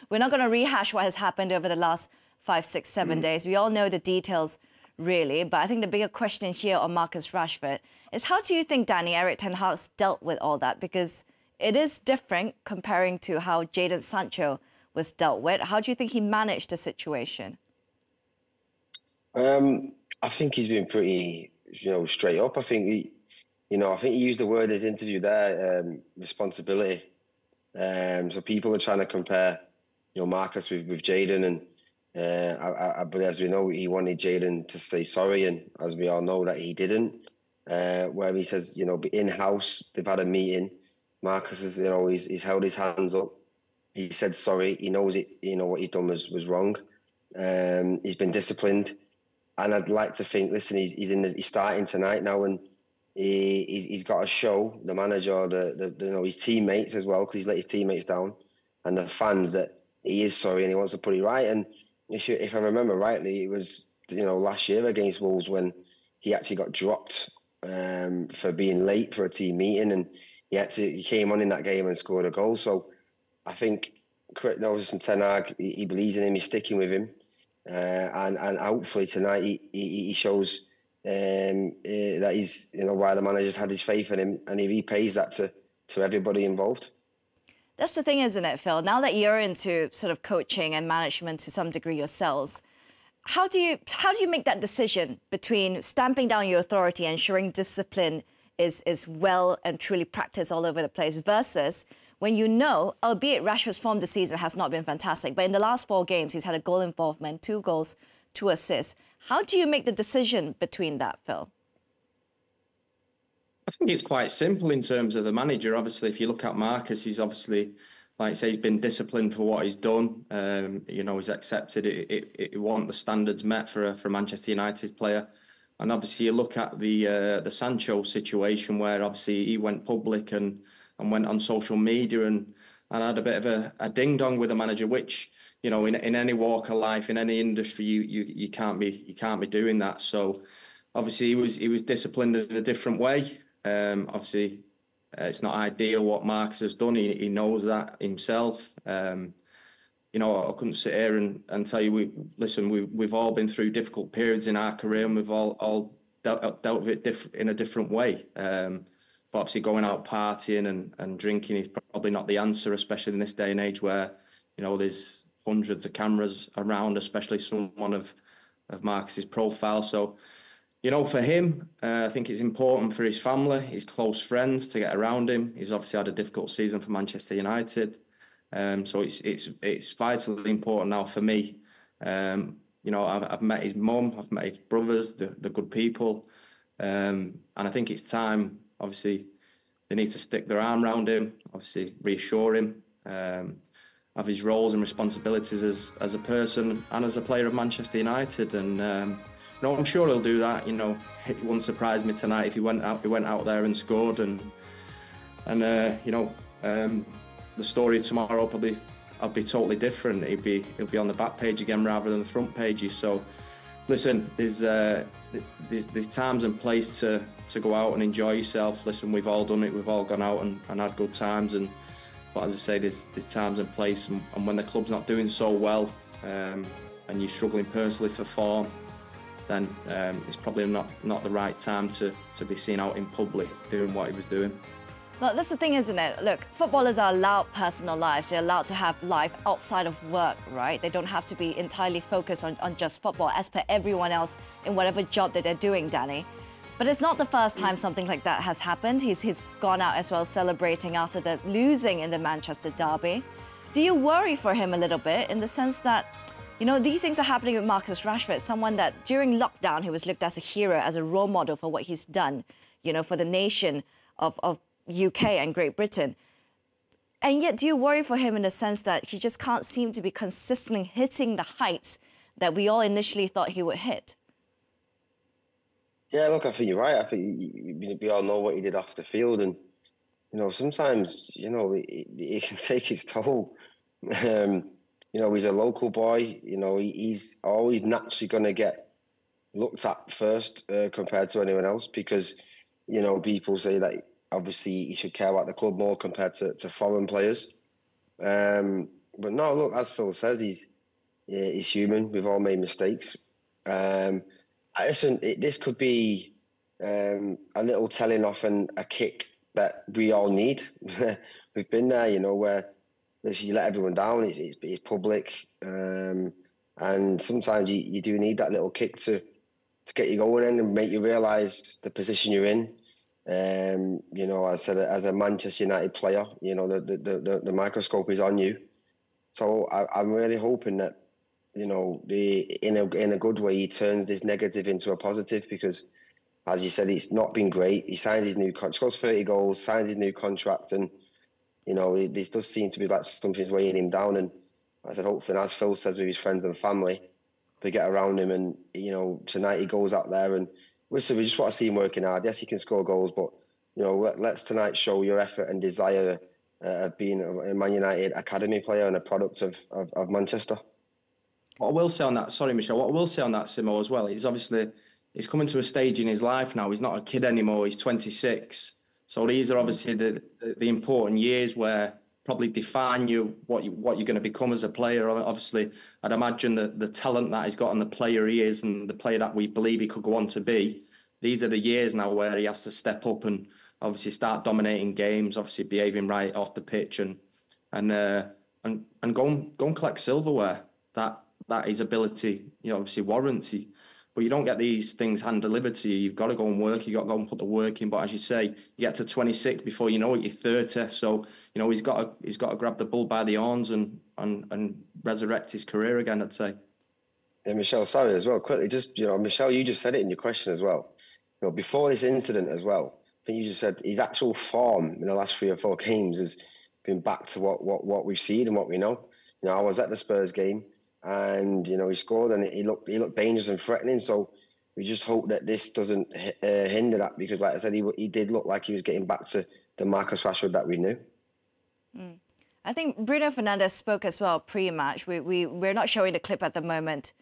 We're not going to rehash what has happened over the last 5, 6, 7 days. We all know the details, really. But I think the bigger question here on Marcus Rashford is, how do you think Danny Eric Ten Hag's dealt with all that? Because it is different comparing to how Jadon Sancho was dealt with. How do you think he managed the situation? I think he's been pretty, straight up. I think he used the word in his interview there, responsibility. So people are trying to compare, Marcus with Jadon, and but as we know, he wanted Jadon to say sorry, and as we all know that he didn't. Where he says, in house they've had a meeting. Marcus has, he's held his hands up. He said sorry. He knows it. What he's done was wrong. He's been disciplined. And I'd like to think, listen, he's starting tonight now, and he's got to show the manager, his teammates as well, because he's let his teammates down, and the fans, that he is sorry and he wants to put it right. And if I remember rightly, it was last year against Wolves when he actually got dropped for being late for a team meeting, and he came on in that game and scored a goal. So I think Ten Hag, he believes in him, he's sticking with him. And hopefully tonight he shows that he's why the manager's had his faith in him, and he repays that to everybody involved. That's the thing, isn't it, Phil? Now that you're into sort of coaching and management to some degree yourselves, how do you make that decision between stamping down your authority and ensuring discipline is well and truly practiced all over the place, versus when albeit Rashford's form this season has not been fantastic, but in the last 4 games, he's had a goal involvement, 2 goals, 2 assists. How do you make the decision between that, Phil? I think it's quite simple in terms of the manager. Obviously, if you look at Marcus, he's obviously, like I say, he's been disciplined for what he's done. He's accepted it. He want the standards met for a Manchester United player. And obviously, you look at the Sancho situation, where obviously he went public and went on social media and had a bit of a ding-dong with the manager, which, in any walk of life, in any industry, you can't be doing that. So obviously he was disciplined in a different way. Obviously it's not ideal what Marcus has done. He knows that himself. I couldn't sit here and tell you, we've all been through difficult periods in our career, and we've all dealt with it in a different way. But obviously going out partying and drinking is probably not the answer, especially in this day and age where, there's hundreds of cameras around, especially someone of Marcus's profile. So, for him, I think it's important for his family, his close friends, to get around him. He's obviously had a difficult season for Manchester United. So it's vitally important now for me. I've met his mum, I've met his brothers, the good people. And I think it's time. Obviously, they need to stick their arm around him, obviously reassure him of his roles and responsibilities as a person and as a player of Manchester United. And I'm sure he'll do that. It wouldn't surprise me tonight if he went out there and scored. And the story tomorrow I'll be totally different. He'll be on the back page again rather than the front pages. So, listen, there's times and place to go out and enjoy yourself. Listen, we've all done it. We've all gone out and had good times. But as I say, there's times and place. And when the club's not doing so well, and you're struggling personally for form, then it's probably not the right time to be seen out in public doing what he was doing. Well, that's the thing, isn't it? Look, footballers are allowed personal lives. They're allowed to have life outside of work, right? They don't have to be entirely focused on just football, as per everyone else in whatever job that they're doing, Danny. But it's not the first time something like that has happened. He's gone out as well celebrating after the losing in the Manchester derby. Do you worry for him a little bit, in the sense that, these things are happening with Marcus Rashford, someone that during lockdown he was looked as a hero, as a role model for what he's done, for the nation of UK and Great Britain. And yet, do you worry for him in the sense that he just can't seem to be consistently hitting the heights that we all initially thought he would hit? Yeah, look, I think you're right. I think we all know what he did off the field, and sometimes it can take its toll. He's a local boy. He's always naturally going to get looked at first compared to anyone else, because people say that obviously he should care about the club more compared to foreign players. But no, look, as Phil says, he's human. We've all made mistakes. Listen, this could be a little telling off and a kick that we all need. We've been there, you know, where you let everyone down. It's public, and sometimes you do need that little kick to get you going in and make you realise the position you're in. You know, as a Manchester United player, you know, the microscope is on you. So I'm really hoping that, you know, in a good way, he turns this negative into a positive, because, as you said, it's not been great. He signs his new contract, scores 30 goals, signs his new contract, and, you know, this does seem to be like something's weighing him down. And I said, hopefully, as Phil says, with his friends and family, they get around him. And, you know, tonight he goes out there and we just want to see him working hard. Yes, he can score goals, but, you know, let's tonight show your effort and desire of being a Man United academy player and a product of Manchester. What I will say on that, sorry, Michelle, what I will say on that, Simo, as well, is obviously he's coming to a stage in his life now. He's not a kid anymore. He's 26. So these are obviously the important years where probably define what you're going to become as a player. Obviously, I'd imagine the talent that he's got and the player he is and the player that we believe he could go on to be. These are the years now where he has to step up and obviously start dominating games, obviously behaving right off the pitch and go and collect silverware. That his ability, you know, obviously warrants. But you don't get these things hand delivered to you. You've got to go and work. You've got to go and put the work in. But as you say, you get to 26 before you know it, you're 30. So, you know, he's got to grab the bull by the horns and resurrect his career again, I'd say. Yeah, Michelle, sorry as well. Quickly, just, you know, Michelle, you just said it in your question as well. You know, before this incident as well, I think you just said his actual form in the last 3 or 4 games has been back to what we've seen and what we know. You know, I was at the Spurs game, and, you know, he scored and he looked dangerous and threatening. So we just hope that this doesn't hinder that, because, like I said, he did look like he was getting back to the Marcus Rashford that we knew. I think Bruno Fernandes spoke as well pre-match. We're not showing the clip at the moment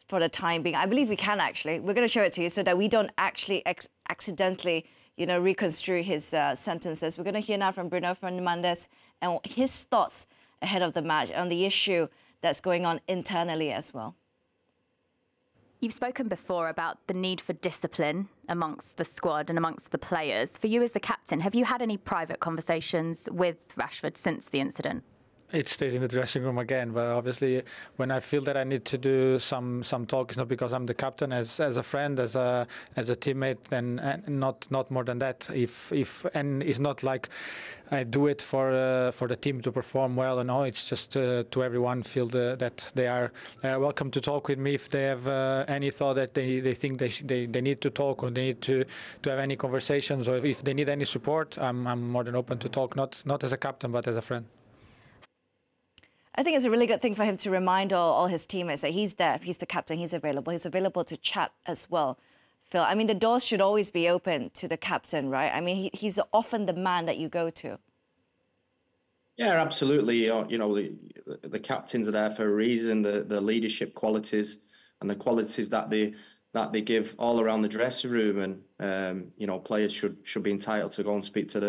for the time being. I believe we can actually. We're going to show it to you so that we don't actually accidentally, you know, reconstrue his sentences. We're going to hear now from Bruno Fernandes and his thoughts ahead of the match on the issue that's going on internally as well. You've spoken before about the need for discipline amongst the squad and amongst the players. For you as the captain, have you had any private conversations with Rashford since the incident? It stays in the dressing room again, but obviously when I feel that I need to do some talk, it's not because I'm the captain, as a friend, as a teammate, and not more than that. And it's not like I do it for the team to perform well or no. It's just to everyone feel that they are welcome to talk with me if they have any thought that they think they need to talk or they need to have any conversations, or if they need any support. I'm more than open to talk, not as a captain but as a friend. I think it's a really good thing for him to remind all his teammates that he's there. If he's the captain, he's available. He's available to chat as well, Phil. I mean, the doors should always be open to the captain, right? I mean, he's often the man that you go to. Yeah, absolutely. You know, the captains are there for a reason. The leadership qualities and the qualities that they give all around the dressing room, and you know, players should be entitled to go and speak to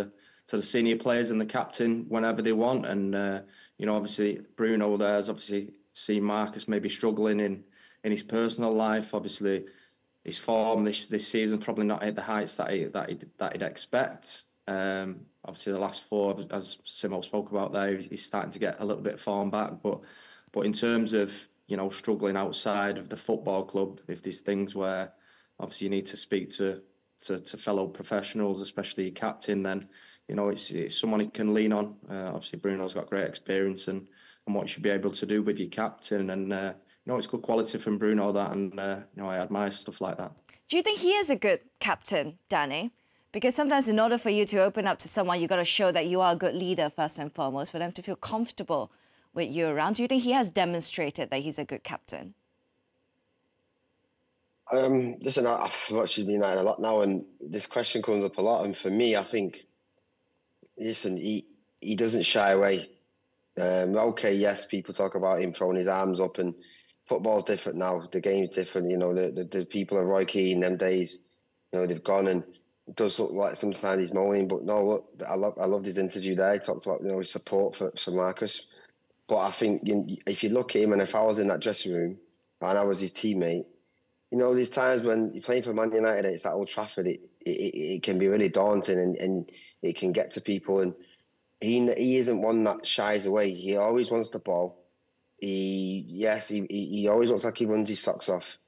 the senior players and the captain whenever they want. And you know, obviously Bruno there's obviously seen Marcus maybe struggling in his personal life. Obviously, his form this season probably not at the heights that he'd expect. Obviously, the last 4, as Simo spoke about there, he's starting to get a little bit of form back. But in terms of, you know, struggling outside of the football club, if there's things where obviously you need to speak to fellow professionals, especially your captain, then, you know, it's someone you can lean on. Obviously, Bruno's got great experience and what you should be able to do with your captain. And, you know, it's good quality from Bruno, that. And, you know, I admire stuff like that. Do you think he is a good captain, Danny? Because sometimes in order for you to open up to someone, you've got to show that you are a good leader first and foremost, for them to feel comfortable with you around. Do you think he has demonstrated that he's a good captain? Listen, I've watched United a lot now, and this question comes up a lot. And for me, I think, listen, he doesn't shy away. Okay, yes, people talk about him throwing his arms up, and football's different now. The game's different. You know, the people of Roy Keane, them days, you know, they've gone, and it does look like sometimes he's moaning. But no, look, I loved his interview there. He talked about, you know, his support for Marcus. But I think if you look at him, and if I was in that dressing room and I was his teammate, you know, there's times when you're playing for Man United, it's at Old Trafford, it can be really daunting and it can get to people. And he isn't one that shies away. He always wants the ball. He always looks like he runs his socks off.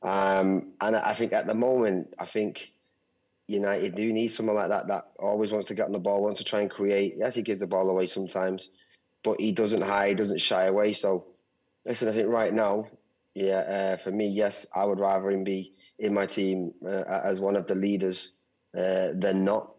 And I think at the moment, United do need someone like that always wants to get on the ball, wants to try and create. Yes, he gives the ball away sometimes, but he doesn't hide, doesn't shy away. So, listen, I think right now, for me, yes, I would rather him be in my team as one of the leaders than not.